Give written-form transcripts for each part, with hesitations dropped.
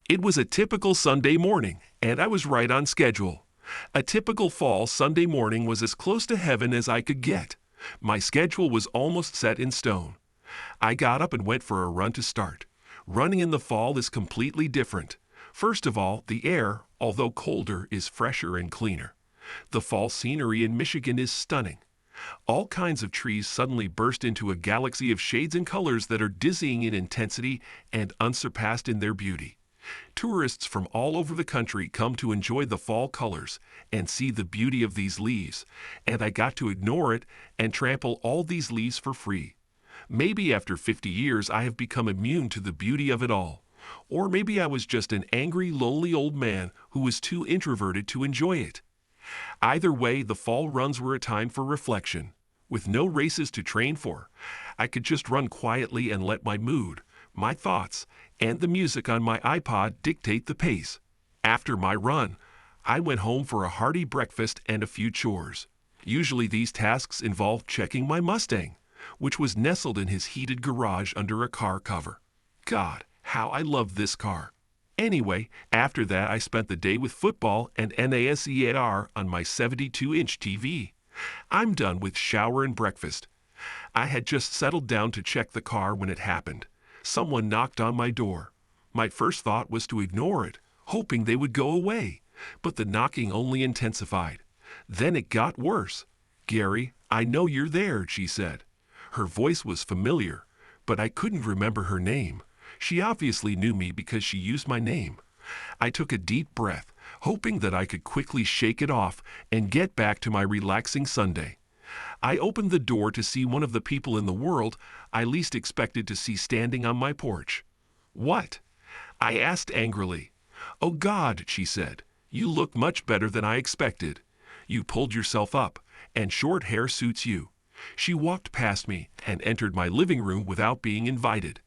It was a typical Sunday morning, and I was right on schedule. A typical fall Sunday morning was as close to heaven as I could get. My schedule was almost set in stone. I got up and went for a run to start. Running in the fall is completely different. First of all, the air, although colder, is fresher and cleaner. The fall scenery in Michigan is stunning. All kinds of trees suddenly burst into a galaxy of shades and colors that are dizzying in intensity and unsurpassed in their beauty. Tourists from all over the country come to enjoy the fall colors and see the beauty of these leaves, and I got to ignore it and trample all these leaves for free. Maybe after 50 years I have become immune to the beauty of it all. Or maybe I was just an angry, lonely old man who was too introverted to enjoy it. Either way, the fall runs were a time for reflection. With no races to train for, I could just run quietly and let my mood, my thoughts, and the music on my iPod dictate the pace. After my run, I went home for a hearty breakfast and a few chores. Usually these tasks involved checking my Mustang, which was nestled in his heated garage under a car cover. God, how I loved this car. Anyway, after that I spent the day with football and NASER on my 72-inch TV. I'm done with shower and breakfast. I had just settled down to check the car when it happened. Someone knocked on my door. My first thought was to ignore it, hoping they would go away, but the knocking only intensified. Then it got worse. "Gary, I know you're there," she said. Her voice was familiar, but I couldn't remember her name. She obviously knew me because she used my name. I took a deep breath, hoping that I could quickly shake it off and get back to my relaxing Sunday. I opened the door to see one of the people in the world I least expected to see standing on my porch. "What?" I asked angrily. "Oh God," she said, "you look much better than I expected. You pulled yourself up, and short hair suits you." She walked past me and entered my living room without being invited.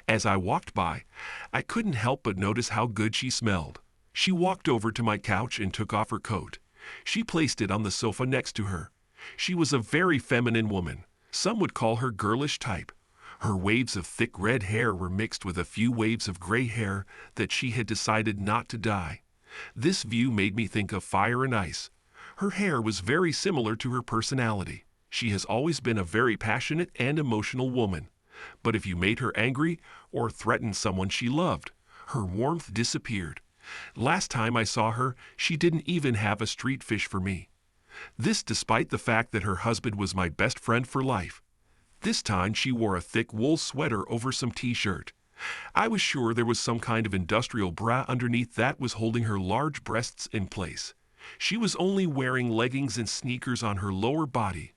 As I walked by, I couldn't help but notice how good she smelled. She walked over to my couch and took off her coat. She placed it on the sofa next to her. She was a very feminine woman. Some would call her girlish type. Her waves of thick red hair were mixed with a few waves of gray hair that she had decided not to dye. This view made me think of fire and ice. Her hair was very similar to her personality. She has always been a very passionate and emotional woman. But if you made her angry or threatened someone she loved, her warmth disappeared. Last time I saw her, she didn't even have a street fish for me. This despite the fact that her husband was my best friend for life. This time she wore a thick wool sweater over some t-shirt. I was sure there was some kind of industrial bra underneath that was holding her large breasts in place. She was only wearing leggings and sneakers on her lower body.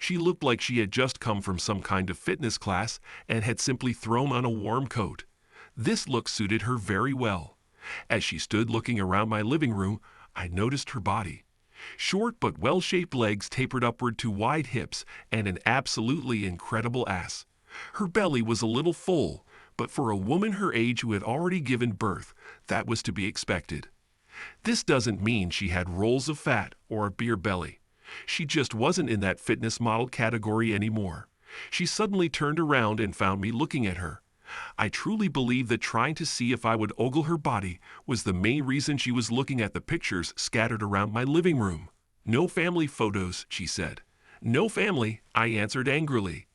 She looked like she had just come from some kind of fitness class and had simply thrown on a warm coat. This look suited her very well. As she stood looking around my living room, I noticed her body. Short but well-shaped legs tapered upward to wide hips and an absolutely incredible ass. Her belly was a little full, but for a woman her age who had already given birth, that was to be expected. This doesn't mean she had rolls of fat or a beer belly. She just wasn't in that fitness model category anymore. She suddenly turned around and found me looking at her. I truly believe that trying to see if I would ogle her body was the main reason she was looking at the pictures scattered around my living room. "No family photos," she said. "No family," I answered angrily.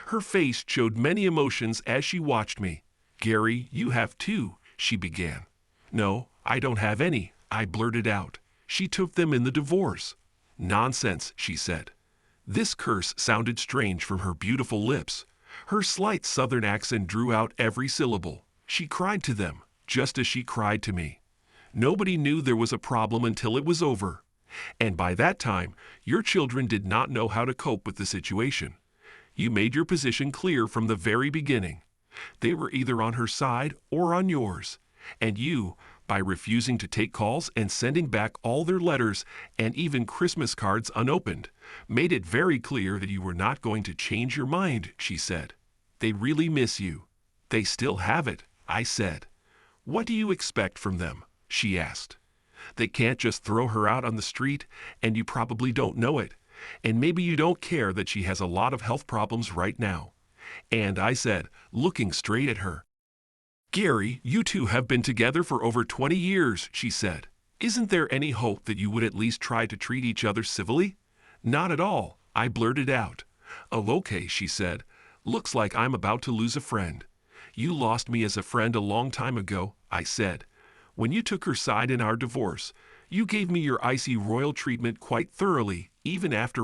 Her face showed many emotions as she watched me. "Gary, you have two," she began. "No, I don't have any," I blurted out. "She took them in the divorce." "Nonsense," she said. This curse sounded strange from her beautiful lips. Her slight southern accent drew out every syllable. "She cried to them, just as she cried to me. Nobody knew there was a problem until it was over. And by that time, your children did not know how to cope with the situation. You made your position clear from the very beginning. They were either on her side or on yours. And you, by refusing to take calls and sending back all their letters and even Christmas cards unopened, made it very clear that you were not going to change your mind," she said. "They really miss you." "They still have it," I said. "What do you expect from them?" she asked. "They can't just throw her out on the street, and you probably don't know it. And maybe you don't care that she has a lot of health problems right now." And I said, looking straight at her, Gary, you two have been together for over 20 years, she said. Isn't there any hope that you would at least try to treat each other civilly? Not at all, I blurted out. Oh, okay, she said. Looks like I'm about to lose a friend. You lost me as a friend a long time ago, I said. When you took her side in our divorce, you gave me your icy royal treatment quite thoroughly, even after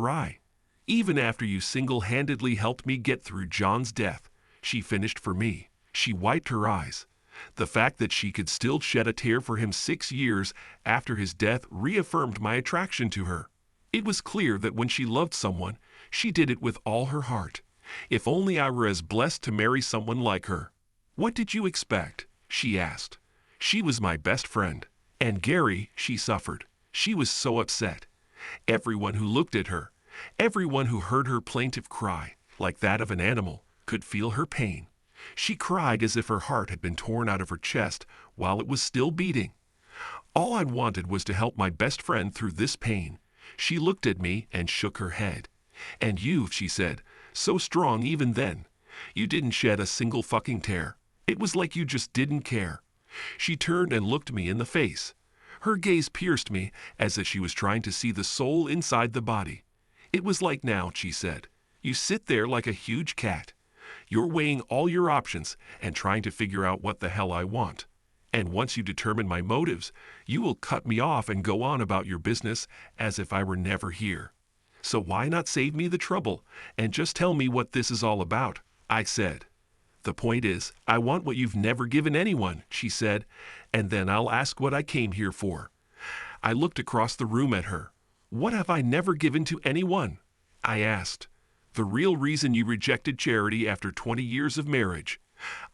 you single-handedly helped me get through John's death, she finished for me. She wiped her eyes. The fact that she could still shed a tear for him 6 years after his death reaffirmed my attraction to her. It was clear that when she loved someone, she did it with all her heart. If only I were as blessed to marry someone like her. What did you expect? She asked. She was my best friend. And Gary, she suffered. She was so upset. Everyone who looked at her, everyone who heard her plaintive cry, like that of an animal, could feel her pain. She cried as if her heart had been torn out of her chest while it was still beating. All I wanted was to help my best friend through this pain. She looked at me and shook her head. And you, she said, so strong even then. You didn't shed a single fucking tear. It was like you just didn't care. She turned and looked me in the face. Her gaze pierced me as if she was trying to see the soul inside the body. It was like now, she said. You sit there like a huge cat. You're weighing all your options and trying to figure out what the hell I want. And once you determine my motives, you will cut me off and go on about your business as if I were never here. So why not save me the trouble and just tell me what this is all about? I said. The point is, I want what you've never given anyone, she said, and then I'll ask what I came here for. I looked across the room at her. What have I never given to anyone? I asked. The real reason you rejected Charity after 20 years of marriage.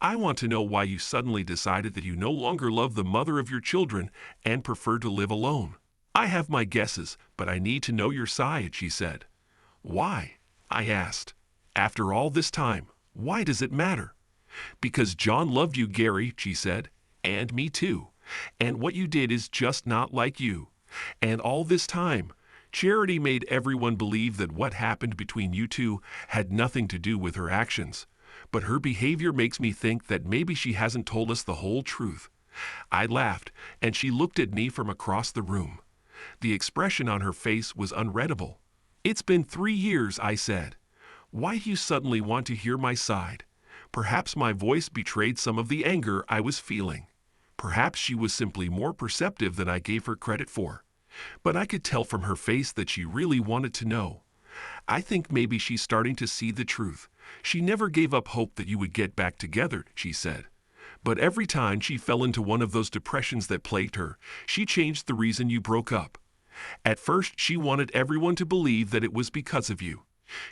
I want to know why you suddenly decided that you no longer love the mother of your children and prefer to live alone. I have my guesses, but I need to know your side, she said. Why? I asked. After all this time, why does it matter? Because John loved you, Gary, she said, and me too. And what you did is just not like you. And all this time, Charity made everyone believe that what happened between you two had nothing to do with her actions. But her behavior makes me think that maybe she hasn't told us the whole truth. I laughed, and she looked at me from across the room. The expression on her face was unreadable. It's been 3 years, I said. Why do you suddenly want to hear my side? Perhaps my voice betrayed some of the anger I was feeling. Perhaps she was simply more perceptive than I gave her credit for. But I could tell from her face that she really wanted to know. I think maybe she's starting to see the truth. She never gave up hope that you would get back together, she said. But every time she fell into one of those depressions that plagued her, she changed the reason you broke up. At first, she wanted everyone to believe that it was because of you.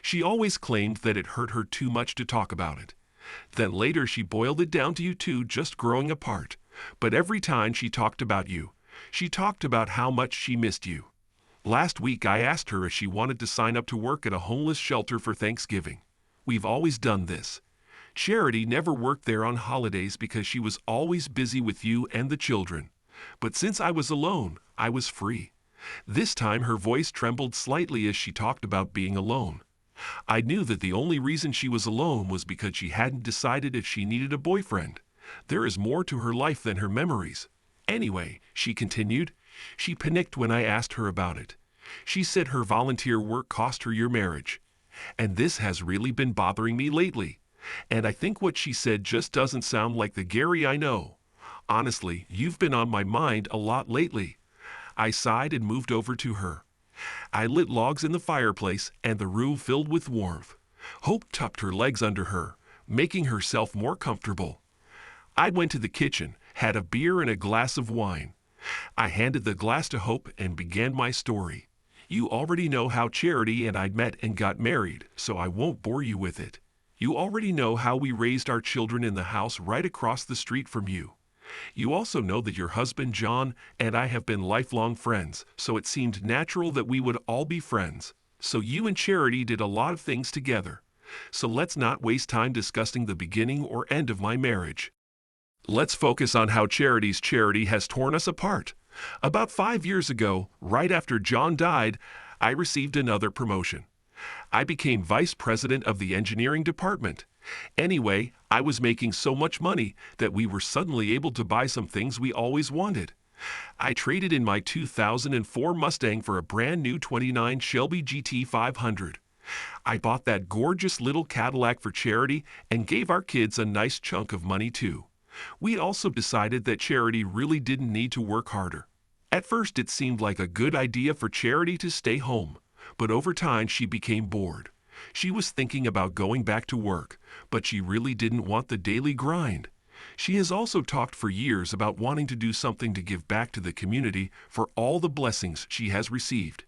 She always claimed that it hurt her too much to talk about it. Then later she boiled it down to you two just growing apart. But every time she talked about you, she talked about how much she missed you. Last week I asked her if she wanted to sign up to work at a homeless shelter for Thanksgiving. We've always done this. Charity never worked there on holidays because she was always busy with you and the children. But since I was alone, I was free. This time her voice trembled slightly as she talked about being alone. I knew that the only reason she was alone was because she hadn't decided if she needed a boyfriend. There is more to her life than her memories. Anyway, she continued, she panicked when I asked her about it. She said her volunteer work cost her your marriage. And this has really been bothering me lately. And I think what she said just doesn't sound like the Gary I know. Honestly, you've been on my mind a lot lately. I sighed and moved over to her. I lit logs in the fireplace and the room filled with warmth. Hope tucked her legs under her, making herself more comfortable. I went to the kitchen, had a beer and a glass of wine. I handed the glass to Hope and began my story. You already know how Charity and I met and got married, so I won't bore you with it. You already know how we raised our children in the house right across the street from you. You also know that your husband John and I have been lifelong friends, so it seemed natural that we would all be friends. So you and Charity did a lot of things together. So let's not waste time discussing the beginning or end of my marriage. Let's focus on how Charity's charity has torn us apart. About 5 years ago, right after John died, I received another promotion. I became vice president of the engineering department, Anyway, I was making so much money that we were suddenly able to buy some things we always wanted. I traded in my 2004 Mustang for a brand new 29 Shelby GT 500. I bought that gorgeous little Cadillac for Charity and gave our kids a nice chunk of money too. We also decided that Charity really didn't need to work harder. At first it seemed like a good idea for Charity to stay home, but over time she became bored. She was thinking about going back to work, but she really didn't want the daily grind. She has also talked for years about wanting to do something to give back to the community for all the blessings she has received.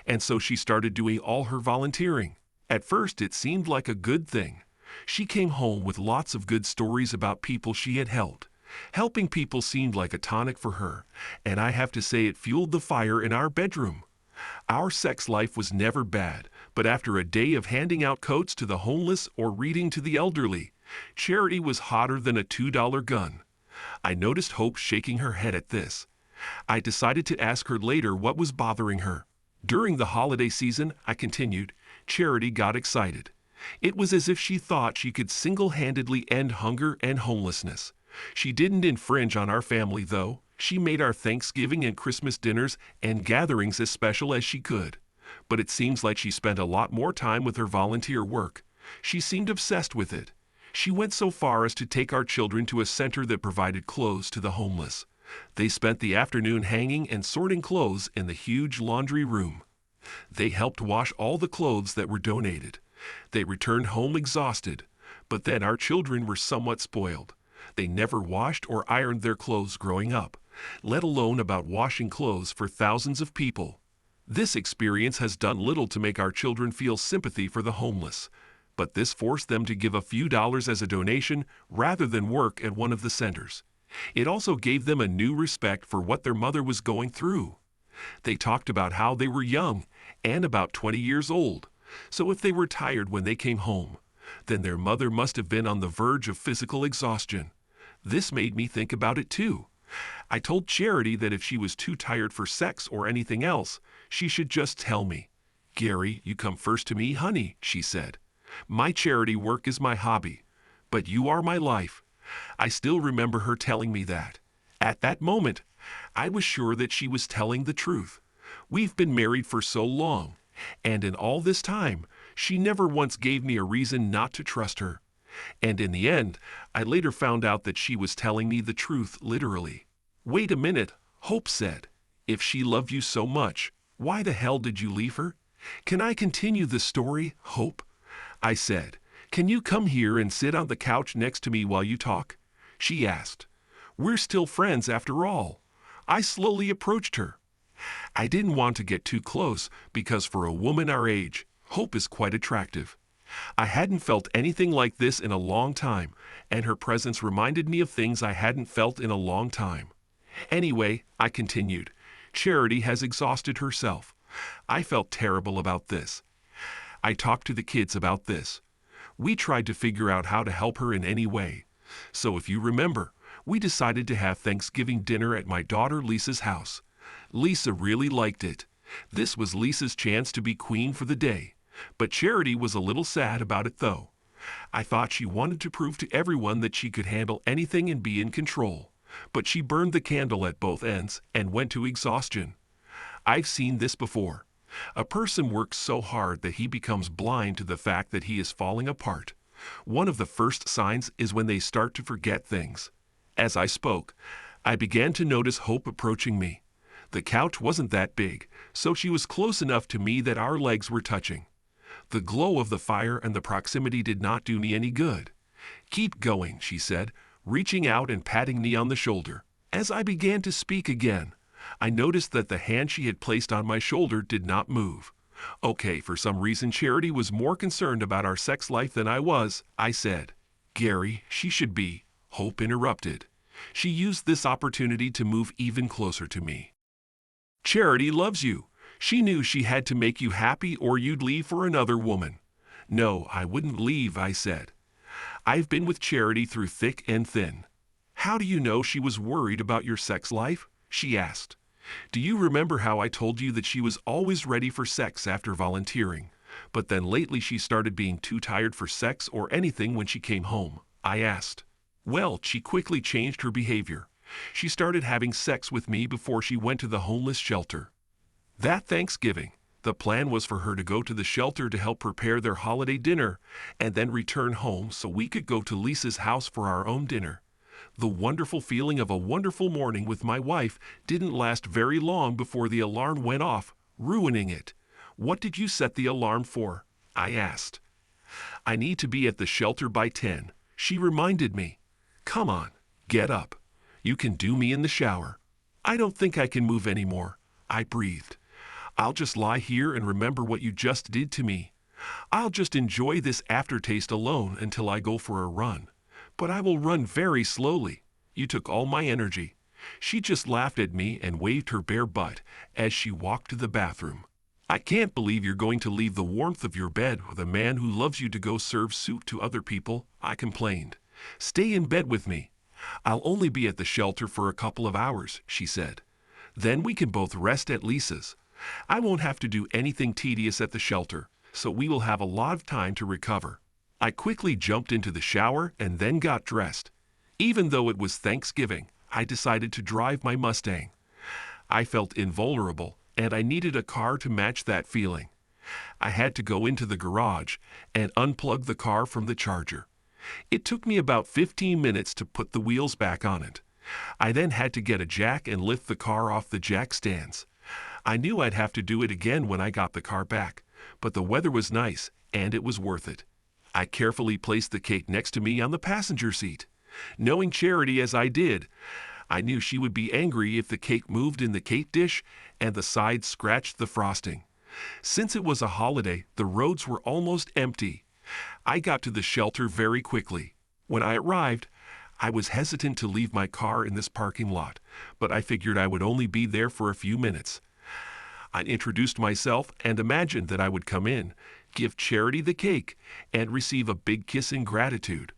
And so she started doing all her volunteering. At first it seemed like a good thing. She came home with lots of good stories about people she had helped. Helping people seemed like a tonic for her, and I have to say it fueled the fire in our bedroom. Our sex life was never bad, but after a day of handing out coats to the homeless or reading to the elderly, Charity was hotter than a $2 gun. I noticed Hope shaking her head at this. I decided to ask her later what was bothering her. During the holiday season, I continued, Charity got excited. It was as if she thought she could single-handedly end hunger and homelessness. She didn't infringe on our family, though. She made our Thanksgiving and Christmas dinners and gatherings as special as she could. But it seems like she spent a lot more time with her volunteer work. She seemed obsessed with it. She went so far as to take our children to a center that provided clothes to the homeless. They spent the afternoon hanging and sorting clothes in the huge laundry room. They helped wash all the clothes that were donated. They returned home exhausted, but then our children were somewhat spoiled. They never washed or ironed their clothes growing up, let alone about washing clothes for thousands of people. This experience has done little to make our children feel sympathy for the homeless, but this forced them to give a few dollars as a donation rather than work at one of the centers. It also gave them a new respect for what their mother was going through. They talked about how they were young and about 20 years old, so if they were tired when they came home, then their mother must have been on the verge of physical exhaustion. This made me think about it too. I told Charity that if she was too tired for sex or anything else, she should just tell me. Gary, you come first to me, honey, she said. My charity work is my hobby, but you are my life. I still remember her telling me that. At that moment, I was sure that she was telling the truth. We've been married for so long, and in all this time, she never once gave me a reason not to trust her. And in the end, I later found out that she was telling me the truth literally. Wait a minute, Hope said. If she loved you so much, why the hell did you leave her? Can I continue the story, Hope? I said. Can you come here and sit on the couch next to me while you talk? She asked. We're still friends after all. I slowly approached her. I didn't want to get too close because for a woman our age, Hope is quite attractive. I hadn't felt anything like this in a long time, and her presence reminded me of things I hadn't felt in a long time. Anyway, I continued, Charity has exhausted herself. I felt terrible about this. I talked to the kids about this. We tried to figure out how to help her in any way. So if you remember, we decided to have Thanksgiving dinner at my daughter Lisa's house. Lisa really liked it. This was Lisa's chance to be queen for the day. But Charity was a little sad about it though. I thought she wanted to prove to everyone that she could handle anything and be in control. But she burned the candle at both ends and went to exhaustion. I've seen this before. A person works so hard that he becomes blind to the fact that he is falling apart. One of the first signs is when they start to forget things. As I spoke, I began to notice Hope approaching me. The couch wasn't that big, so she was close enough to me that our legs were touching. The glow of the fire and the proximity did not do me any good. Keep going, she said, reaching out and patting me on the shoulder. As I began to speak again, I noticed that the hand she had placed on my shoulder did not move. Okay, for some reason Charity was more concerned about our sex life than I was, I said. Gary, she should be. Hope interrupted. She used this opportunity to move even closer to me. Charity loves you. She knew she had to make you happy or you'd leave for another woman. No, I wouldn't leave, I said. I've been with Charity through thick and thin. How do you know she was worried about your sex life? She asked. Do you remember how I told you that she was always ready for sex after volunteering, But then lately she started being too tired for sex or anything when she came home. I asked. Well, she quickly changed her behavior. She started having sex with me before she went to the homeless shelter. That Thanksgiving, the plan was for her to go to the shelter to help prepare their holiday dinner and then return home so we could go to Lisa's house for our own dinner. The wonderful feeling of a wonderful morning with my wife didn't last very long before the alarm went off, ruining it. What did you set the alarm for? I asked. I need to be at the shelter by 10. She reminded me. Come on, get up. You can do me in the shower. I don't think I can move anymore. I breathed. I'll just lie here and remember what you just did to me. I'll just enjoy this aftertaste alone until I go for a run. But I will run very slowly. You took all my energy. She just laughed at me and waved her bare butt as she walked to the bathroom. I can't believe you're going to leave the warmth of your bed with a man who loves you to go serve soup to other people, I complained. Stay in bed with me. I'll only be at the shelter for a couple of hours, she said. Then we can both rest at Lisa's. I won't have to do anything tedious at the shelter, so we will have a lot of time to recover. I quickly jumped into the shower and then got dressed. Even though it was Thanksgiving, I decided to drive my Mustang. I felt invulnerable, and I needed a car to match that feeling. I had to go into the garage and unplug the car from the charger. It took me about 15 minutes to put the wheels back on it. I then had to get a jack and lift the car off the jack stands. I knew I'd have to do it again when I got the car back, but the weather was nice and it was worth it. I carefully placed the cake next to me on the passenger seat. Knowing Charity as I did, I knew she would be angry if the cake moved in the cake dish and the sides scratched the frosting. Since it was a holiday, the roads were almost empty. I got to the shelter very quickly. When I arrived, I was hesitant to leave my car in this parking lot, but I figured I would only be there for a few minutes. I introduced myself and imagined that I would come in, give Charity the cake, and receive a big kiss in gratitude.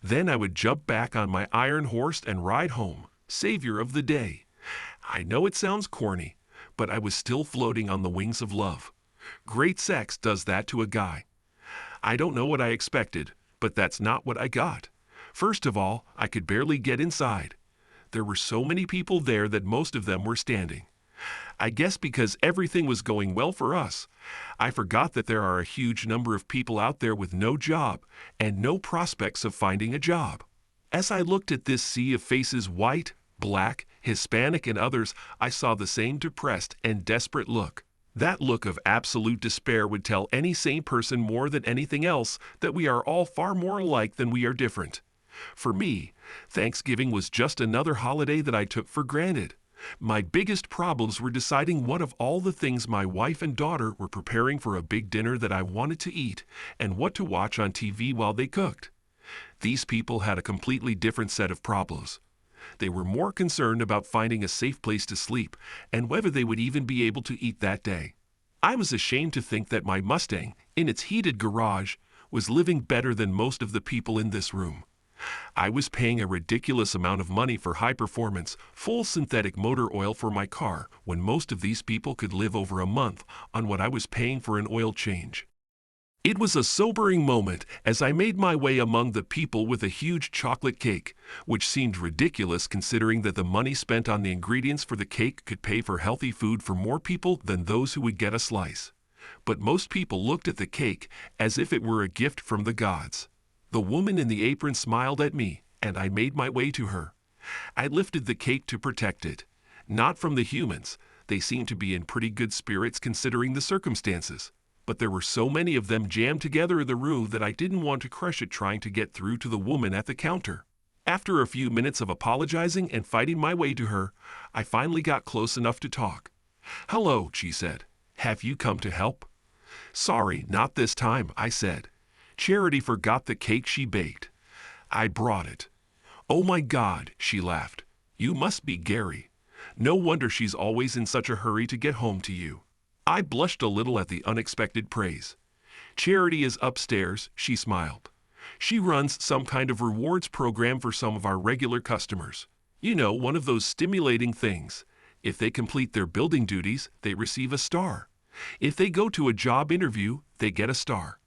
Then I would jump back on my iron horse and ride home, savior of the day. I know it sounds corny, but I was still floating on the wings of love. Great sex does that to a guy. I don't know what I expected, but that's not what I got. First of all, I could barely get inside. There were so many people there that most of them were standing. I guess because everything was going well for us, I forgot that there are a huge number of people out there with no job and no prospects of finding a job. As I looked at this sea of faces, white, black, Hispanic, and others, I saw the same depressed and desperate look. That look of absolute despair would tell any sane person more than anything else that we are all far more alike than we are different. For me, Thanksgiving was just another holiday that I took for granted. My biggest problems were deciding what of all the things my wife and daughter were preparing for a big dinner that I wanted to eat and what to watch on TV while they cooked. These people had a completely different set of problems. They were more concerned about finding a safe place to sleep and whether they would even be able to eat that day. I was ashamed to think that my Mustang, in its heated garage, was living better than most of the people in this room. I was paying a ridiculous amount of money for high-performance, full synthetic motor oil for my car when most of these people could live over a month on what I was paying for an oil change. It was a sobering moment as I made my way among the people with a huge chocolate cake, which seemed ridiculous considering that the money spent on the ingredients for the cake could pay for healthy food for more people than those who would get a slice. But most people looked at the cake as if it were a gift from the gods. The woman in the apron smiled at me, and I made my way to her. I lifted the cake to protect it. Not from the humans. They seemed to be in pretty good spirits considering the circumstances. But there were so many of them jammed together in the room that I didn't want to crush it trying to get through to the woman at the counter. After a few minutes of apologizing and fighting my way to her, I finally got close enough to talk. "Hello," she said. "Have you come to help?" "Sorry, not this time," I said. Charity forgot the cake she baked. I brought it. "Oh my God," she laughed. "You must be Gary. No wonder she's always in such a hurry to get home to you." I blushed a little at the unexpected praise. "Charity is upstairs," she smiled. "She runs some kind of rewards program for some of our regular customers. You know, one of those stimulating things. If they complete their building duties, they receive a star. If they go to a job interview, they get a star.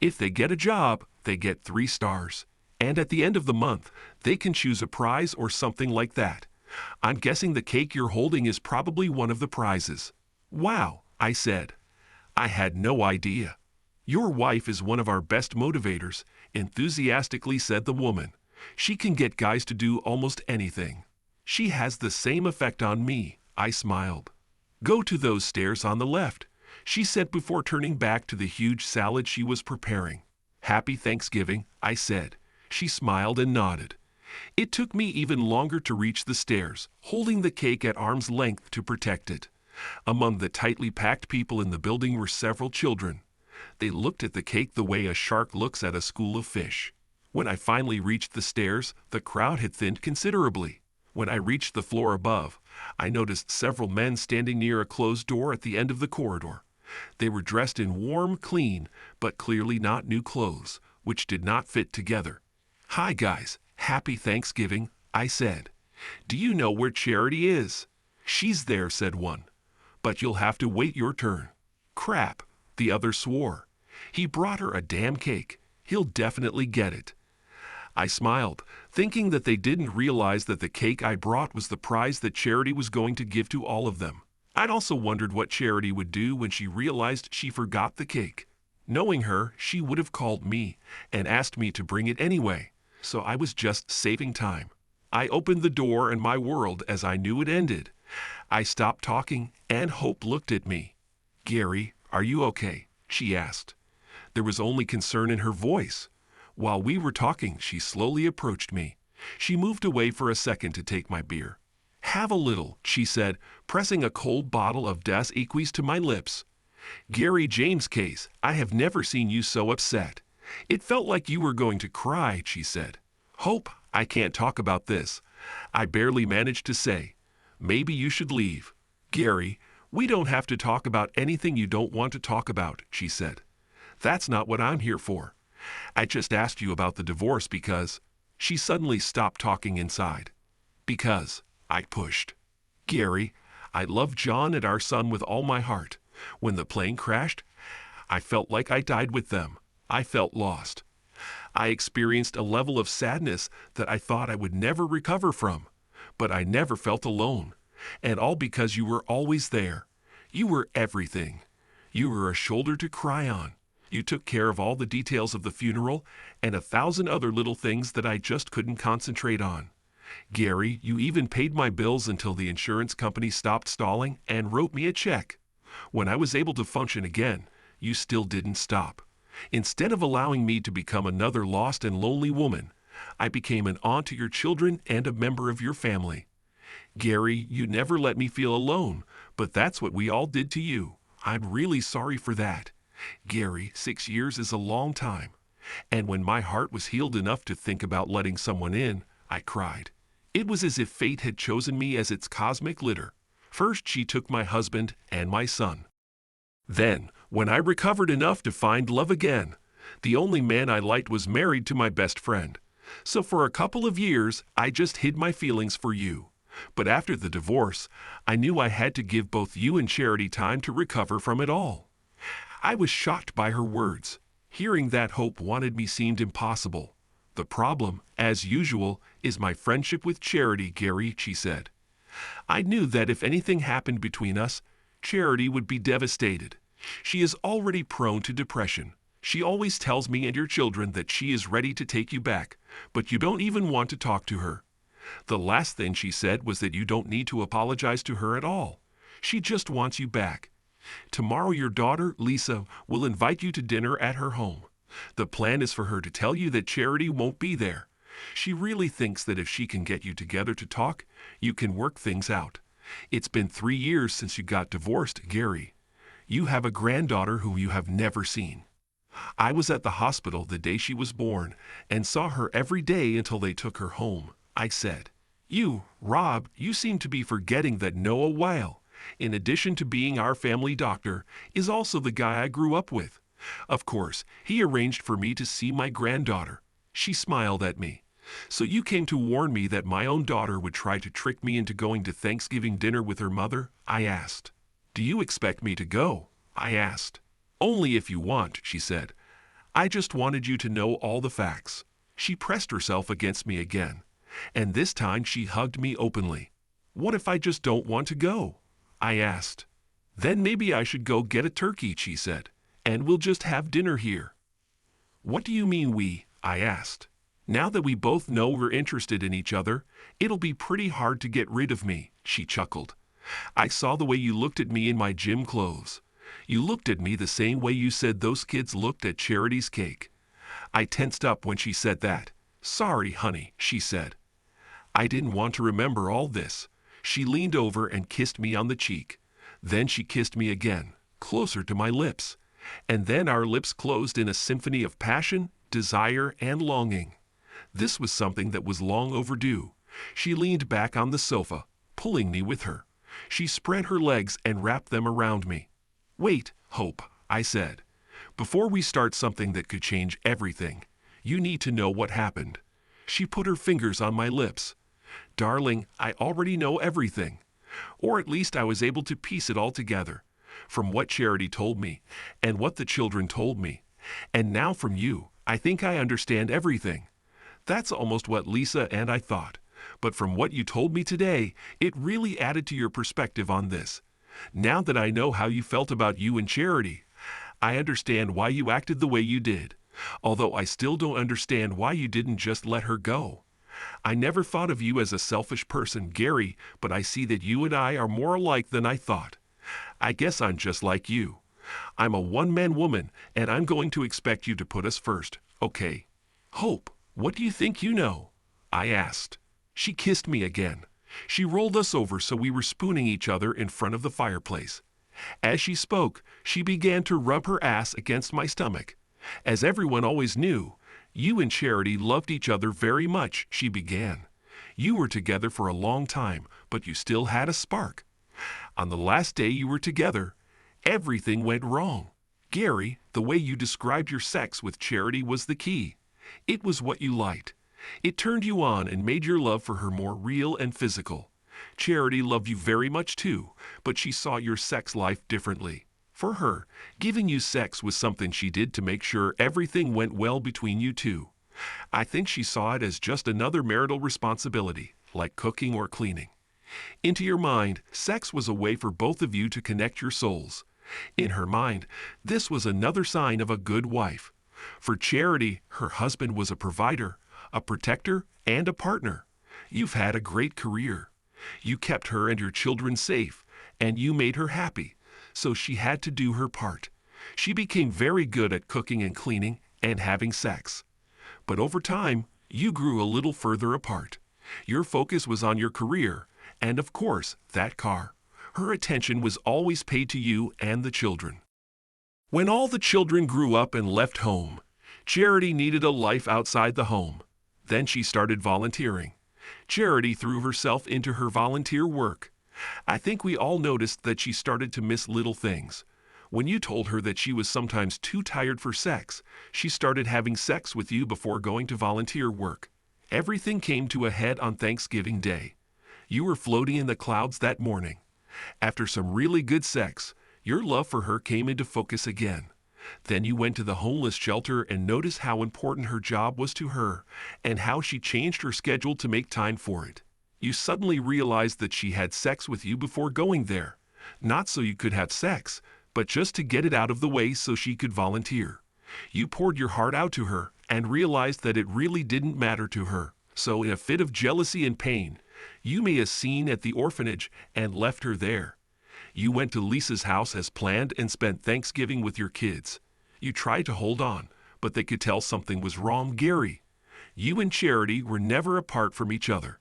If they get a job, they get 3 stars. And at the end of the month, they can choose a prize or something like that. I'm guessing the cake you're holding is probably one of the prizes. Wow, I said. I had no idea. Your wife is one of our best motivators, enthusiastically said the woman. She can get guys to do almost anything. She has the same effect on me, I smiled. Go to those stairs on the left, she said before turning back to the huge salad she was preparing. Happy Thanksgiving, I said. She smiled and nodded. It took me even longer to reach the stairs, holding the cake at arm's length to protect it. Among the tightly packed people in the building were several children. They looked at the cake the way a shark looks at a school of fish. When I finally reached the stairs, the crowd had thinned considerably. When I reached the floor above, I noticed several men standing near a closed door at the end of the corridor. They were dressed in warm, clean, but clearly not new clothes, which did not fit together. Hi guys, happy Thanksgiving, I said. Do you know where Charity is? She's there, said one. But you'll have to wait your turn. Crap, the other swore. He brought her a damn cake. He'll definitely get it. I smiled, thinking that they didn't realize that the cake I brought was the prize that Charity was going to give to all of them. I'd also wondered what Charity would do when she realized she forgot the cake. Knowing her, she would have called me and asked me to bring it anyway, so I was just saving time. I opened the door and my world as I knew it ended. I stopped talking and Hope looked at me. Gary, are you okay? She asked. There was only concern in her voice. While we were talking, she slowly approached me. She moved away for a second to take my beer. Have a little, she said, pressing a cold bottle of Das Equis to my lips. Gary James Case, I have never seen you so upset. It felt like you were going to cry, she said. Hope, I can't talk about this. I barely managed to say. Maybe you should leave. Gary, we don't have to talk about anything you don't want to talk about, she said. That's not what I'm here for. I just asked you about the divorce because... She suddenly stopped talking inside. Because I pushed. Gary, I love John and our son with all my heart. When the plane crashed, I felt like I died with them. I felt lost. I experienced a level of sadness that I thought I would never recover from. But I never felt alone. And all because you were always there. You were everything. You were a shoulder to cry on. You took care of all the details of the funeral and 1,000 other little things that I just couldn't concentrate on. Gary, you even paid my bills until the insurance company stopped stalling and wrote me a check. When I was able to function again, you still didn't stop. Instead of allowing me to become another lost and lonely woman, I became an aunt to your children and a member of your family. Gary, you never let me feel alone, but that's what we all did to you. I'm really sorry for that. Gary, 6 years is a long time. And when my heart was healed enough to think about letting someone in, I cried. It was as if fate had chosen me as its cosmic litter. First, she took my husband and my son. Then, when I recovered enough to find love again, the only man I liked was married to my best friend. So for a couple of years, I just hid my feelings for you. But after the divorce, I knew I had to give both you and Charity time to recover from it all. I was shocked by her words. Hearing that Hope wanted me seemed impossible. The problem, as usual, is my friendship with Charity, Gary, she said. I knew that if anything happened between us, Charity would be devastated. She is already prone to depression. She always tells me and your children that she is ready to take you back, but you don't even want to talk to her. The last thing she said was that you don't need to apologize to her at all. She just wants you back. Tomorrow your daughter, Lisa, will invite you to dinner at her home. The plan is for her to tell you that Charity won't be there. She really thinks that if she can get you together to talk, you can work things out. It's been 3 years since you got divorced, Gary. You have a granddaughter whom you have never seen. I was at the hospital the day she was born and saw her every day until they took her home. I said, Rob, you seem to be forgetting that Noah Weil, in addition to being our family doctor, is also the guy I grew up with. Of course, he arranged for me to see my granddaughter. She smiled at me. So you came to warn me that my own daughter would try to trick me into going to Thanksgiving dinner with her mother? I asked. Do you expect me to go? I asked. Only if you want, she said. I just wanted you to know all the facts. She pressed herself against me again, and this time she hugged me openly. What if I just don't want to go? I asked. Then maybe I should go get a turkey, she said, and we'll just have dinner here. What do you mean we? I asked. Now that we both know we're interested in each other, it'll be pretty hard to get rid of me, she chuckled. I saw the way you looked at me in my gym clothes. You looked at me the same way you said those kids looked at Charity's cake. I tensed up when she said that. Sorry, honey, she said. I didn't want to remember all this. She leaned over and kissed me on the cheek. Then she kissed me again, closer to my lips. And then our lips closed in a symphony of passion, desire, and longing. This was something that was long overdue. She leaned back on the sofa, pulling me with her. She spread her legs and wrapped them around me. Wait, Hope, I said. Before we start something that could change everything, you need to know what happened. She put her fingers on my lips. Darling, I already know everything. Or at least I was able to piece it all together, from what Charity told me, and what the children told me. And now from you, I think I understand everything. That's almost what Lisa and I thought. But from what you told me today, it really added to your perspective on this. Now that I know how you felt about you and Charity, I understand why you acted the way you did, although I still don't understand why you didn't just let her go. I never thought of you as a selfish person, Gary, but I see that you and I are more alike than I thought. I guess I'm just like you. I'm a one-man woman, and I'm going to expect you to put us first, okay? Hope, what do you think you know? I asked. She kissed me again. She rolled us over so we were spooning each other in front of the fireplace. As she spoke, she began to rub her ass against my stomach. As everyone always knew, you and Charity loved each other very much, she began. You were together for a long time, but you still had a spark. On the last day you were together, everything went wrong. Gary, the way you described your sex with Charity was the key. It was what you liked. It turned you on and made your love for her more real and physical. Charity loved you very much too, but she saw your sex life differently. For her, giving you sex was something she did to make sure everything went well between you two. I think she saw it as just another marital responsibility, like cooking or cleaning. Into your mind, sex was a way for both of you to connect your souls. In her mind, this was another sign of a good wife. For Charity, her husband was a provider, a protector, and a partner. You've had a great career. You kept her and your children safe, and you made her happy, so she had to do her part. She became very good at cooking and cleaning and having sex. But over time, you grew a little further apart. Your focus was on your career, and of course, that car. Her attention was always paid to you and the children. When all the children grew up and left home, Charity needed a life outside the home. Then she started volunteering. Charity threw herself into her volunteer work. I think we all noticed that she started to miss little things. When you told her that she was sometimes too tired for sex, she started having sex with you before going to volunteer work. Everything came to a head on Thanksgiving Day. You were floating in the clouds that morning. After some really good sex, your love for her came into focus again. Then you went to the homeless shelter and noticed how important her job was to her and how she changed her schedule to make time for it. You suddenly realized that she had sex with you before going there, not so you could have sex, but just to get it out of the way so she could volunteer. You poured your heart out to her and realized that it really didn't matter to her. So in a fit of jealousy and pain, you made a scene at the orphanage and left her there. You went to Lisa's house as planned and spent Thanksgiving with your kids. You tried to hold on, but they could tell something was wrong, Gary. You and Charity were never apart from each other.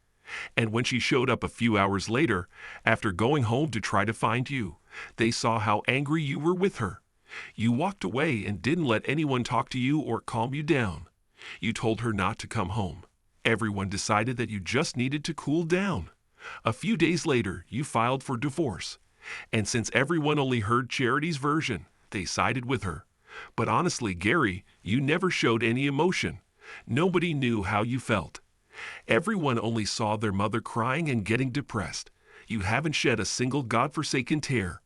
And when she showed up a few hours later, after going home to try to find you, they saw how angry you were with her. You walked away and didn't let anyone talk to you or calm you down. You told her not to come home. Everyone decided that you just needed to cool down. A few days later, you filed for divorce. And since everyone only heard Charity's version, they sided with her. But honestly, Gary, you never showed any emotion. Nobody knew how you felt. Everyone only saw their mother crying and getting depressed. You haven't shed a single godforsaken tear.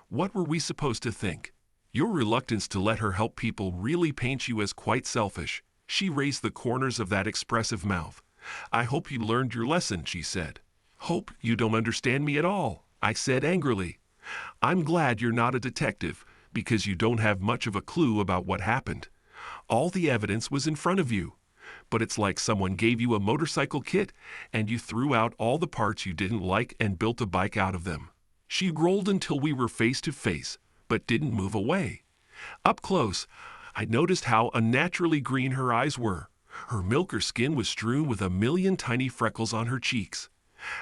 What were we supposed to think? Your reluctance to let her help people really paints you as quite selfish. She raised the corners of that expressive mouth. I hope you learned your lesson, she said. Hope you don't understand me at all, I said angrily. I'm glad you're not a detective, because you don't have much of a clue about what happened. All the evidence was in front of you. But it's like someone gave you a motorcycle kit and you threw out all the parts you didn't like and built a bike out of them. She rolled until we were face to face, but didn't move away. Up close, I noticed how unnaturally green her eyes were. Her milker skin was strewn with a million tiny freckles on her cheeks.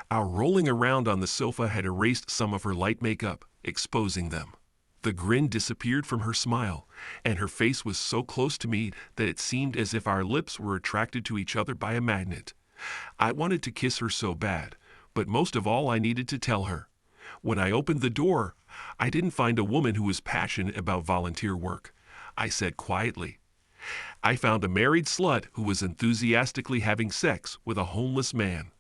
Our rolling around on the sofa had erased some of her light makeup, exposing them. The grin disappeared from her smile, and her face was so close to me that it seemed as if our lips were attracted to each other by a magnet. I wanted to kiss her so bad, but most of all I needed to tell her. When I opened the door, I didn't find a woman who was passionate about volunteer work. I said quietly, I found a married slut who was enthusiastically having sex with a homeless man.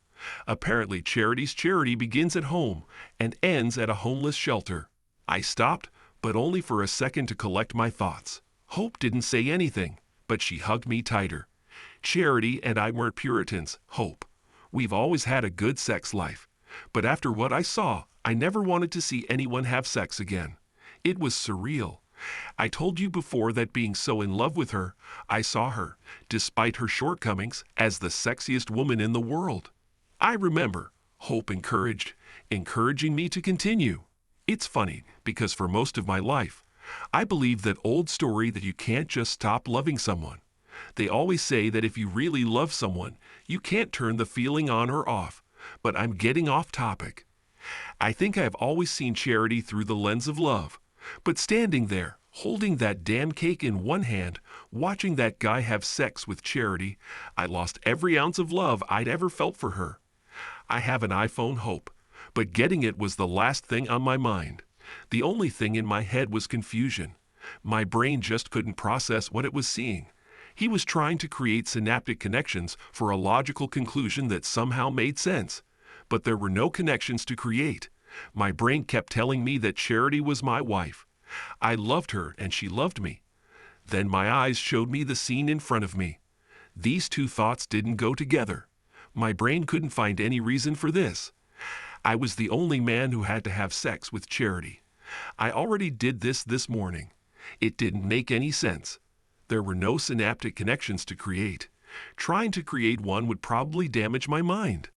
Apparently charity's charity begins at home and ends at a homeless shelter. I stopped, but only for a second to collect my thoughts. Hope didn't say anything, but she hugged me tighter. Charity and I weren't Puritans, Hope. We've always had a good sex life. But after what I saw, I never wanted to see anyone have sex again. It was surreal. I told you before that being so in love with her, I saw her, despite her shortcomings, as the sexiest woman in the world. I remember, Hope encouraging me to continue. It's funny, because for most of my life, I believed that old story that you can't just stop loving someone. They always say that if you really love someone, you can't turn the feeling on or off, but I'm getting off topic. I think I've always seen charity through the lens of love, but standing there, holding that damn cake in one hand, watching that guy have sex with Charity, I lost every ounce of love I'd ever felt for her. I have an iPhone, Hope, but getting it was the last thing on my mind. The only thing in my head was confusion. My brain just couldn't process what it was seeing. He was trying to create synaptic connections for a logical conclusion that somehow made sense. But there were no connections to create. My brain kept telling me that Charity was my wife. I loved her and she loved me. Then my eyes showed me the scene in front of me. These two thoughts didn't go together. My brain couldn't find any reason for this. I was the only man who had to have sex with Charity. I already did this morning. It didn't make any sense. There were no synaptic connections to create. Trying to create one would probably damage my mind.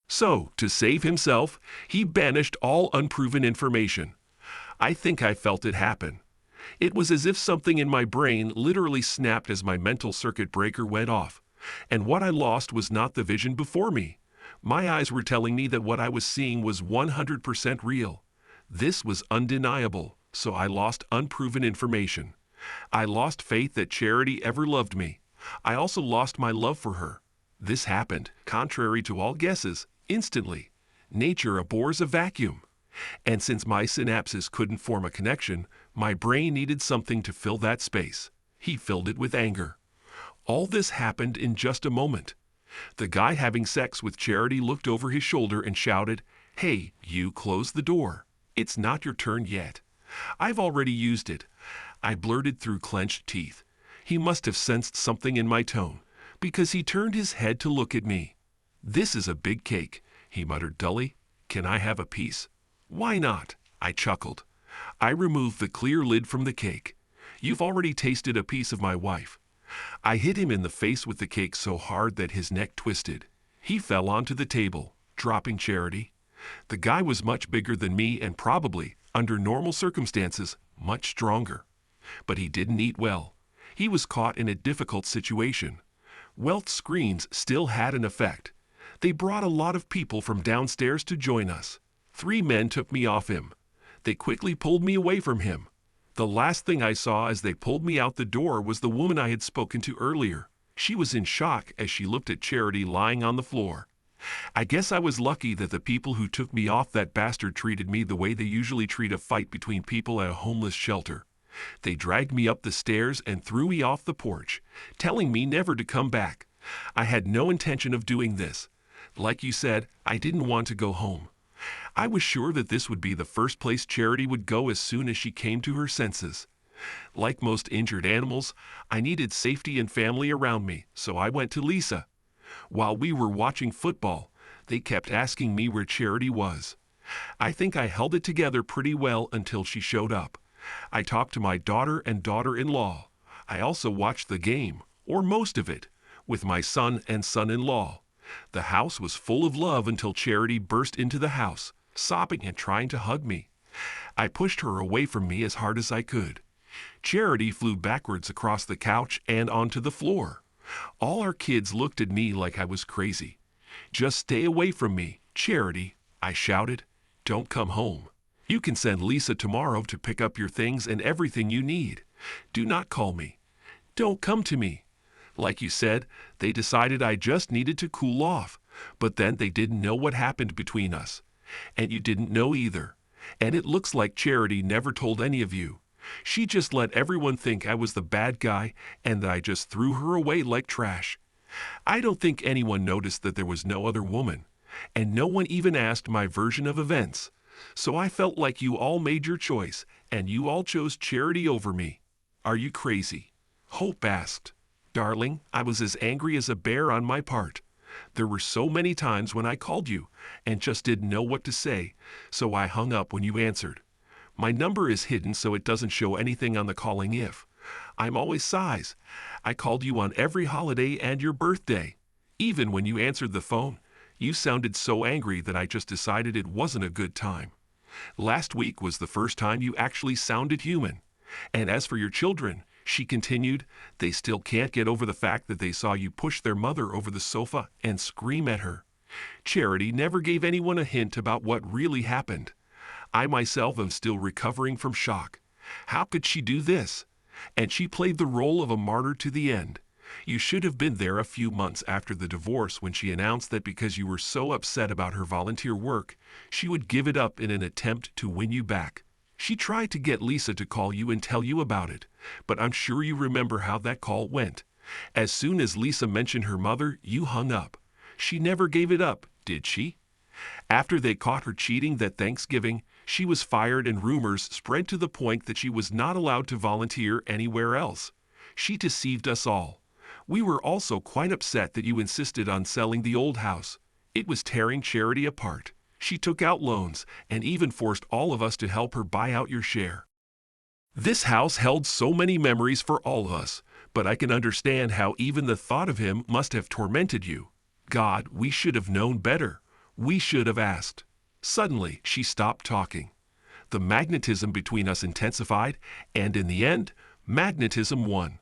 So, to save himself, he banished all unproven information. I think I felt it happen. It was as if something in my brain literally snapped as my mental circuit breaker went off. And what I lost was not the vision before me. My eyes were telling me that what I was seeing was 100% real. This was undeniable, so I lost unproven information. I lost faith that Charity ever loved me. I also lost my love for her. This happened, contrary to all guesses, instantly. Nature abhors a vacuum. And since my synapses couldn't form a connection, my brain needed something to fill that space. He filled it with anger. All this happened in just a moment. The guy having sex with Charity looked over his shoulder and shouted, "Hey, you, close the door. It's not your turn yet. I've already used it." I blurted through clenched teeth. He must have sensed something in my tone, because he turned his head to look at me. "This is a big cake," he muttered dully. "Can I have a piece?" "Why not?" I chuckled. I removed the clear lid from the cake. "You've already tasted a piece of my wife." I hit him in the face with the cake so hard that his neck twisted. He fell onto the table, dropping Charity. The guy was much bigger than me and probably, under normal circumstances, much stronger. But he didn't eat well. He was caught in a difficult situation. Wealth screens still had an effect. They brought a lot of people from downstairs to join us. 3 men took me off him. They quickly pulled me away from him. The last thing I saw as they pulled me out the door was the woman I had spoken to earlier. She was in shock as she looked at Charity lying on the floor. I guess I was lucky that the people who took me off that bastard treated me the way they usually treat a fight between people at a homeless shelter. They dragged me up the stairs and threw me off the porch, telling me never to come back. I had no intention of doing this. Like you said, I didn't want to go home. I was sure that this would be the first place Charity would go as soon as she came to her senses. Like most injured animals, I needed safety and family around me, so I went to Lisa. While we were watching football, they kept asking me where Charity was. I think I held it together pretty well until she showed up. I talked to my daughter and daughter-in-law. I also watched the game, or most of it, with my son and son-in-law. The house was full of love until Charity burst into the house, sobbing and trying to hug me. I pushed her away from me as hard as I could. Charity flew backwards across the couch and onto the floor. All our kids looked at me like I was crazy. "Just stay away from me, Charity," I shouted. "Don't come home. You can send Lisa tomorrow to pick up your things and everything you need. Do not call me. Don't come to me." Like you said, they decided I just needed to cool off, but then they didn't know what happened between us. And you didn't know either. And it looks like Charity never told any of you. She just let everyone think I was the bad guy and that I just threw her away like trash. I don't think anyone noticed that there was no other woman, and no one even asked my version of events. So I felt like you all made your choice, and you all chose Charity over me. Are you crazy? Hope asked. Darling, I was as angry as a bear on my part. There were so many times when I called you and just didn't know what to say, so I hung up when you answered. My number is hidden so it doesn't show anything on the calling if. I'm always size. I called you on every holiday and your birthday. Even when you answered the phone, you sounded so angry that I just decided it wasn't a good time. Last week was the first time you actually sounded human. And as for your children, she continued, they still can't get over the fact that they saw you push their mother over the sofa and scream at her. Charity never gave anyone a hint about what really happened. I myself am still recovering from shock. How could she do this? And she played the role of a martyr to the end. You should have been there a few months after the divorce when she announced that because you were so upset about her volunteer work, she would give it up in an attempt to win you back. She tried to get Lisa to call you and tell you about it, but I'm sure you remember how that call went. As soon as Lisa mentioned her mother, you hung up. She never gave it up, did she? After they caught her cheating that Thanksgiving, she was fired and rumors spread to the point that she was not allowed to volunteer anywhere else. She deceived us all. We were also quite upset that you insisted on selling the old house. It was tearing Charity apart. She took out loans and even forced all of us to help her buy out your share. This house held so many memories for all of us, but I can understand how even the thought of him must have tormented you. God, we should have known better. We should have asked. Suddenly, she stopped talking. The magnetism between us intensified, and in the end, magnetism won.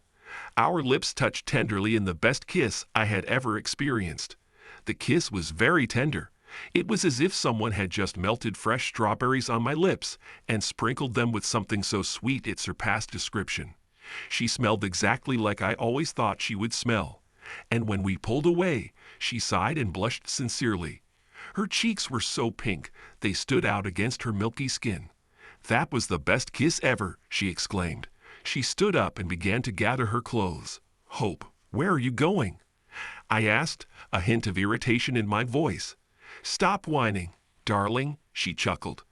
Our lips touched tenderly in the best kiss I had ever experienced. The kiss was very tender. It was as if someone had just melted fresh strawberries on my lips and sprinkled them with something so sweet it surpassed description. She smelled exactly like I always thought she would smell. And when we pulled away, she sighed and blushed sincerely. Her cheeks were so pink, they stood out against her milky skin. "That was the best kiss ever," she exclaimed. She stood up and began to gather her clothes. "Hope, where are you going?" I asked, a hint of irritation in my voice. "Stop whining, darling," she chuckled.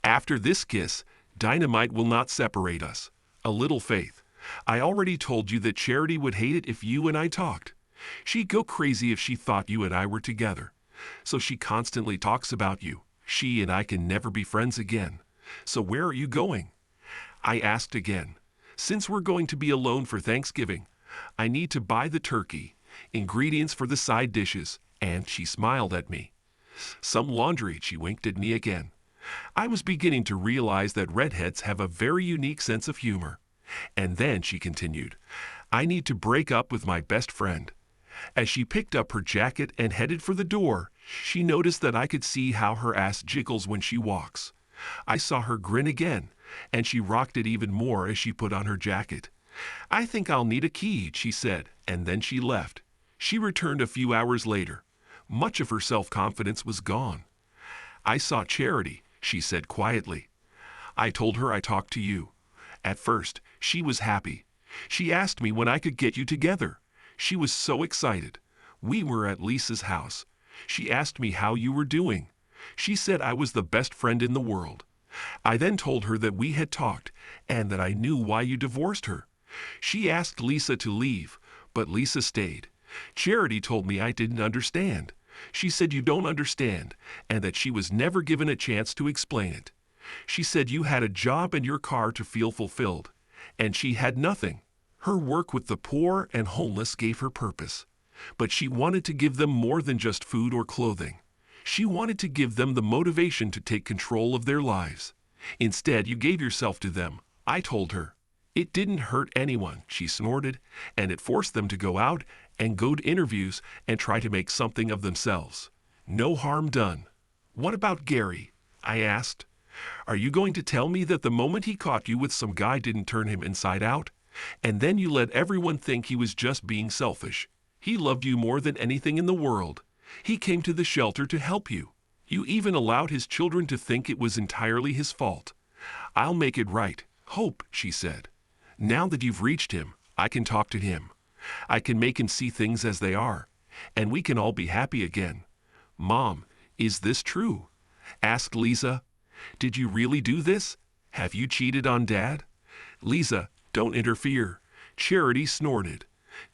"After this kiss, dynamite will not separate us. A little faith. I already told you that Charity would hate it if you and I talked. She'd go crazy if she thought you and I were together. So she constantly talks about you. She and I can never be friends again. So where are you going?" I asked again. "Since we're going to be alone for Thanksgiving, I need to buy the turkey, ingredients for the side dishes," and she smiled at me. "Some laundry," she winked at me again. I was beginning to realize that redheads have a very unique sense of humor. And then she continued, "I need to break up with my best friend." As she picked up her jacket and headed for the door, she noticed that I could see how her ass jiggles when she walks. I saw her grin again, and she rocked it even more as she put on her jacket. "I think I'll need a key," she said, and then she left. She returned a few hours later. Much of her self-confidence was gone. "I saw Charity," she said quietly. "I told her I talked to you. At first, she was happy. She asked me when I could get you together. She was so excited. We were at Lisa's house. She asked me how you were doing. She said I was the best friend in the world. I then told her that we had talked and that I knew why you divorced her. She asked Lisa to leave, but Lisa stayed. Charity told me I didn't understand. She said you don't understand and that she was never given a chance to explain it. She said you had a job and your car to feel fulfilled, and she had nothing. Her work with the poor and homeless gave her purpose, but she wanted to give them more than just food or clothing. She wanted to give them the motivation to take control of their lives. Instead, you gave yourself to them, I told her. It didn't hurt anyone, she snorted, and it forced them to go out and go to interviews and try to make something of themselves. No harm done. What about Gary? I asked. Are you going to tell me that the moment he caught you with some guy didn't turn him inside out? And then you let everyone think he was just being selfish. He loved you more than anything in the world. He came to the shelter to help you. You even allowed his children to think it was entirely his fault. I'll make it right. Hope, she said. Now that you've reached him, I can talk to him. I can make him see things as they are, and we can all be happy again. Mom, is this true? Asked Lisa. Did you really do this? Have you cheated on Dad? Lisa, don't interfere. Charity snorted.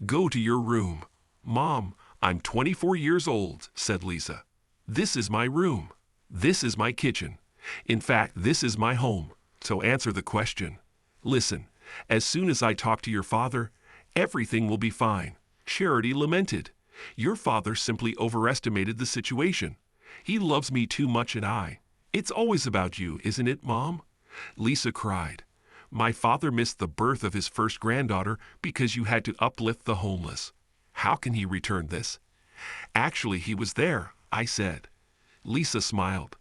Go to your room. Mom, I'm 24 years old, said Lisa. This is my room. This is my kitchen. In fact, this is my home. So answer the question. Listen, as soon as I talk to your father, everything will be fine. Charity lamented. Your father simply overestimated the situation. He loves me too much and It's always about you, isn't it, Mom? Lisa cried. My father missed the birth of his first granddaughter because you had to uplift the homeless. How can he return this? Actually, he was there, I said. Lisa smiled.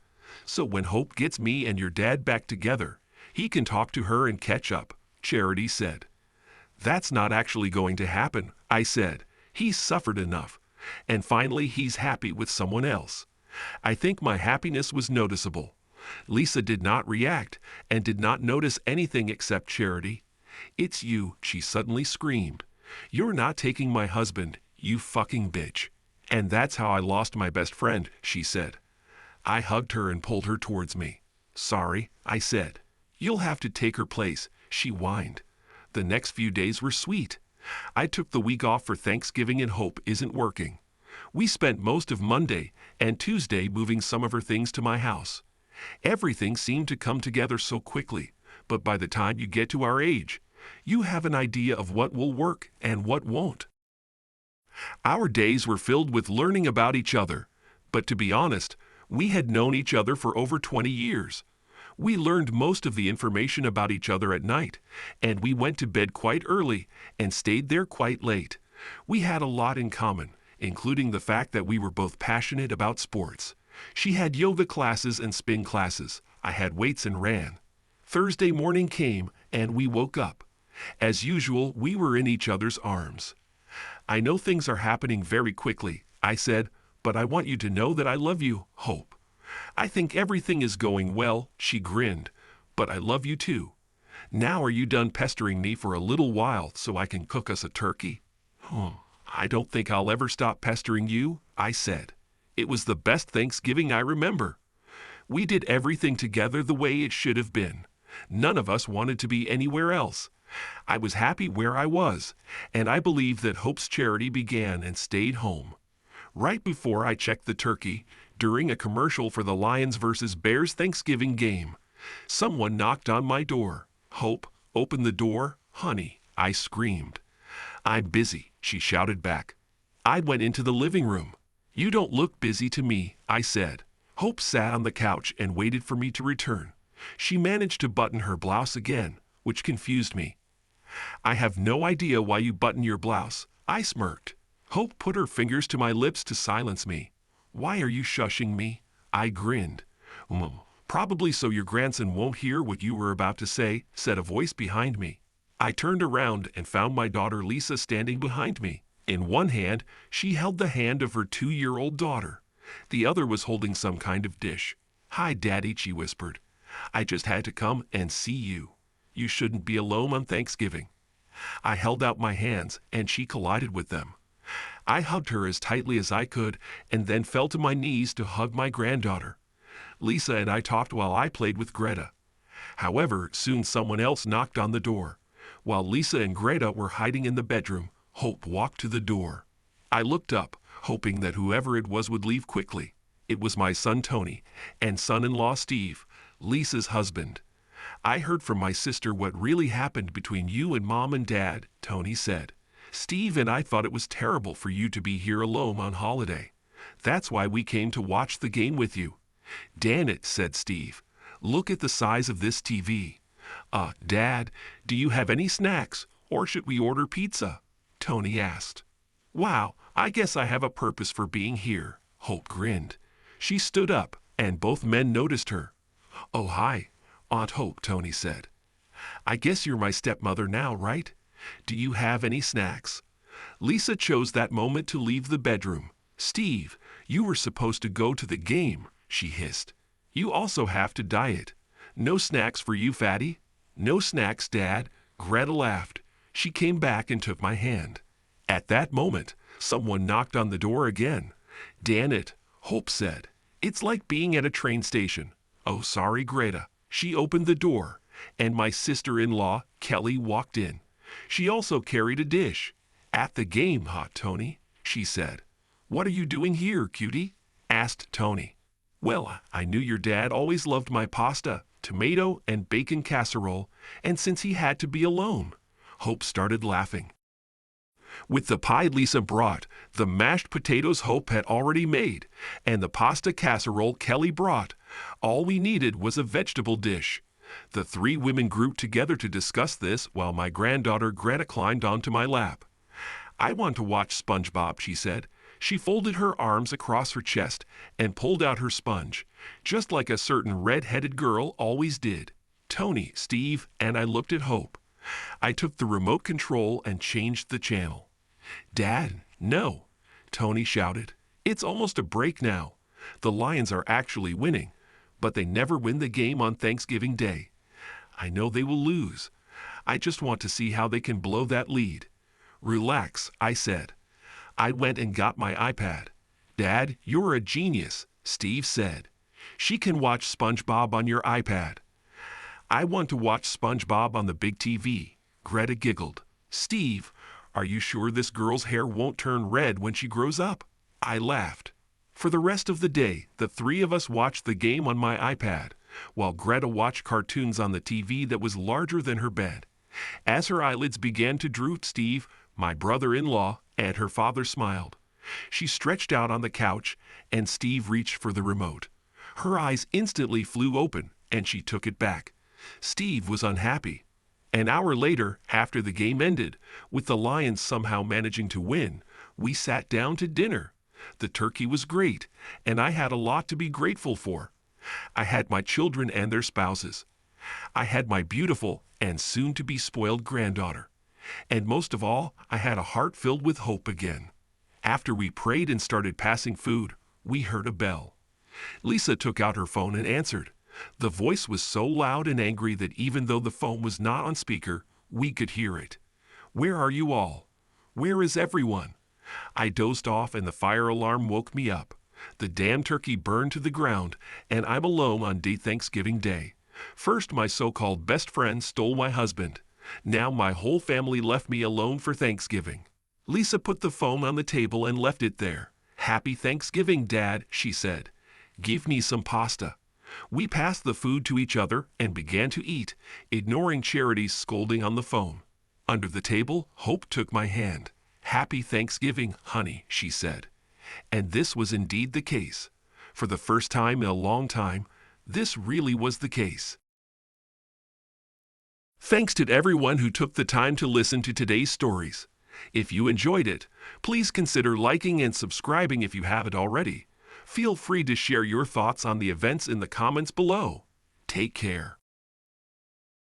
So when Hope gets me and your dad back together, he can talk to her and catch up, Charity said. That's not actually going to happen, I said. He's suffered enough. And finally, he's happy with someone else. I think my happiness was noticeable. Lisa did not react and did not notice anything except Charity. It's you, she suddenly screamed. You're not taking my husband, you fucking bitch. And that's how I lost my best friend, she said. I hugged her and pulled her towards me. Sorry, I said. You'll have to take her place, she whined. The next few days were sweet. I took the week off for Thanksgiving and Hope isn't working. We spent most of Monday and Tuesday moving some of her things to my house. Everything seemed to come together so quickly, but by the time you get to our age, you have an idea of what will work and what won't. Our days were filled with learning about each other, but to be honest, we had known each other for over 20 years. We learned most of the information about each other at night, and we went to bed quite early and stayed there quite late. We had a lot in common, including the fact that we were both passionate about sports. She had yoga classes and spin classes. I had weights and ran. Thursday morning came, and we woke up. As usual, we were in each other's arms. I know things are happening very quickly, I said, but I want you to know that I love you, Hope. I think everything is going well, she grinned, but I love you too. Now are you done pestering me for a little while so I can cook us a turkey? I don't think I'll ever stop pestering you, I said. It was the best Thanksgiving I remember. We did everything together the way it should have been. None of us wanted to be anywhere else. I was happy where I was, and I believe that Hope's charity began and stayed home. Right before I checked the turkey, during a commercial for the Lions vs. Bears Thanksgiving game, someone knocked on my door. Hope, open the door, honey, I screamed. I'm busy, she shouted back. I went into the living room. You don't look busy to me, I said. Hope sat on the couch and waited for me to return. She managed to button her blouse again, which confused me. I have no idea why you button your blouse, I smirked. Hope put her fingers to my lips to silence me. Why are you shushing me? I grinned. Probably so your grandson won't hear what you were about to say, said a voice behind me. I turned around and found my daughter Lisa standing behind me. In one hand, she held the hand of her 2-year-old daughter. The other was holding some kind of dish. Hi, Daddy, she whispered. I just had to come and see you. You shouldn't be alone on Thanksgiving. I held out my hands, and she collided with them. I hugged her as tightly as I could, and then fell to my knees to hug my granddaughter. Lisa and I talked while I played with Greta. However, soon someone else knocked on the door. While Lisa and Greta were hiding in the bedroom, Hope walked to the door. I looked up, hoping that whoever it was would leave quickly. It was my son Tony and son-in-law Steve, Lisa's husband. I heard from my sister what really happened between you and Mom and Dad, Tony said. Steve and I thought it was terrible for you to be here alone on holiday. That's why we came to watch the game with you. Damn it, said Steve. Look at the size of this TV. Dad, do you have any snacks, or should we order pizza? Tony asked. Wow, I guess I have a purpose for being here, Hope grinned. She stood up, and both men noticed her. Oh, hi, Aunt Hope, Tony said. I guess you're my stepmother now, right? Do you have any snacks? Lisa chose that moment to leave the bedroom. Steve, you were supposed to go to the game, she hissed. You also have to diet. No snacks for you, fatty? No snacks, Dad. Greta laughed. She came back and took my hand. At that moment, someone knocked on the door again. Damn it, Hope said. It's like being at a train station. Oh, sorry, Greta. She opened the door, and my sister-in-law, Kelly, walked in. She also carried a dish. At the game, hot Tony, she said. What are you doing here, cutie? Asked Tony. Well, I knew your dad always loved my pasta, tomato, and bacon casserole, and since he had to be alone, Hope started laughing. With the pie Lisa brought, the mashed potatoes Hope had already made, and the pasta casserole Kelly brought, all we needed was a vegetable dish. The three women grouped together to discuss this while my granddaughter Greta climbed onto my lap. I want to watch SpongeBob, she said. She folded her arms across her chest and pulled out her sponge, just like a certain red-headed girl always did. Tony, Steve, and I looked at Hope. I took the remote control and changed the channel. Dad, no, Tony shouted. It's almost a break now. The Lions are actually winning, but they never win the game on Thanksgiving Day. I know they will lose. I just want to see how they can blow that lead. Relax, I said. I went and got my iPad. Dad, you're a genius, Steve said. She can watch SpongeBob on your iPad. I want to watch SpongeBob on the big TV, Greta giggled. Steve, are you sure this girl's hair won't turn red when she grows up? I laughed. For the rest of the day, the three of us watched the game on my iPad, while Greta watched cartoons on the TV that was larger than her bed. As her eyelids began to droop, Steve, my brother-in-law, and her father smiled. She stretched out on the couch, and Steve reached for the remote. Her eyes instantly flew open, and she took it back. Steve was unhappy. An hour later, after the game ended, with the Lions somehow managing to win, we sat down to dinner. The turkey was great, and I had a lot to be grateful for. I had my children and their spouses. I had my beautiful and soon-to-be spoiled granddaughter. And most of all, I had a heart filled with hope again. After we prayed and started passing food, we heard a bell. Lisa took out her phone and answered. The voice was so loud and angry that even though the phone was not on speaker, we could hear it. Where are you all? Where is everyone? I dozed off and the fire alarm woke me up. The damn turkey burned to the ground, and I'm alone on Thanksgiving Day. First, my so-called best friend stole my husband. Now my whole family left me alone for Thanksgiving. Lisa put the phone on the table and left it there. Happy Thanksgiving, Dad, she said. Give me some pasta. We passed the food to each other and began to eat, ignoring Charity's scolding on the phone. Under the table, Hope took my hand. Happy Thanksgiving, honey, she said. And this was indeed the case. For the first time in a long time, this really was the case. Thanks to everyone who took the time to listen to today's stories. If you enjoyed it, please consider liking and subscribing if you haven't already. Feel free to share your thoughts on the events in the comments below. Take care.